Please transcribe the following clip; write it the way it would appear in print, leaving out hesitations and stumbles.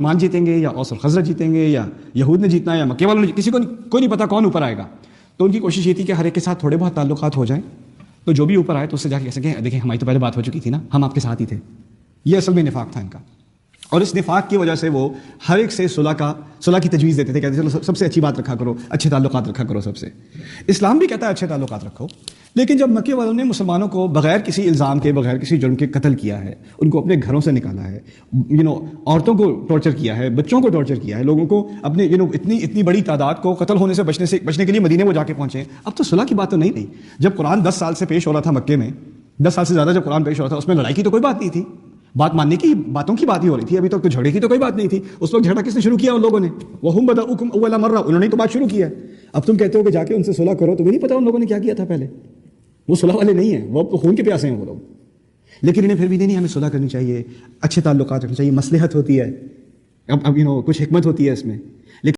مان جیتیں گے یا اوس اور خزرج جیتیں گے یا یہود نے جیتنا ہے یا مکے والوں نے، کسی کو کوئی نہیں پتا کون اوپر آئے گا. تو ان کی کوشش یہ تھی کہ ہر ایک کے ساتھ تھوڑے بہت تعلقات ہو جائیں، تو جو بھی اوپر آئے تو اس سے جا کے کہہ سکیں دیکھیں ہماری تو پہلے بات ہو چکی تھی نا، ہم آپ کے ساتھ ہی تھے. یہ اصل میں نفاق تھا ان کا. اور اس نفاق کی وجہ سے وہ ہر ایک سے صلح کی تجویز دیتے تھے، کہتے تھے چلو سب سے اچھی بات رکھا کرو، اچھے تعلقات رکھا کرو سب سے. اسلام بھی کہتا ہے اچھے تعلقات رکھو، لیکن جب مکے والوں نے مسلمانوں کو بغیر کسی الزام کے، بغیر کسی جرم کے قتل کیا ہے، ان کو اپنے گھروں سے نکالا ہے، عورتوں کو ٹارچر کیا ہے، بچوں کو ٹارچر کیا ہے، لوگوں کو اپنے اتنی بڑی تعداد کو قتل ہونے سے بچنے کے لیے مدینے وہ جا کے پہنچے. اب تو صلح کی بات تو نہیں رہی. جب قرآن 10 سال سے پیش ہو رہا تھا مکے میں، 10 سال سے زیادہ جب قرآن پیش ہو رہا تھا، اس میں لڑائی کی تو کوئی بات نہیں تھی، بات ماننے کی باتوں کی بات ہی ہو رہی تھی. ابھی تک تو جھگڑے کی تو کوئی بات نہیں تھی. اس وقت جھگڑا کس نے شروع کیا؟ ان لوگوں نے. وَهُمْ بَدَؤُكُمْ أَوَّلَ مَرَّةٍ، انہوں نے تو بات شروع کی ہے. اب تم کہتے ہو کہ جا کے ان سے صلح کرو، تمہیں نہیں پتا ان لوگوں نے کیا کیا تھا پہلے. وہ صلح والے نہیں ہیں، وہ خون کے پیاسے ہیں وہ لوگ. لیکن انہیں پھر بھی نہیں، ہمیں صلح کرنی چاہیے، اچھے تعلقات رکھنے چاہیے، مصلحت ہوتی ہے، اب کچھ حکمت ہوتی ہے اس میں.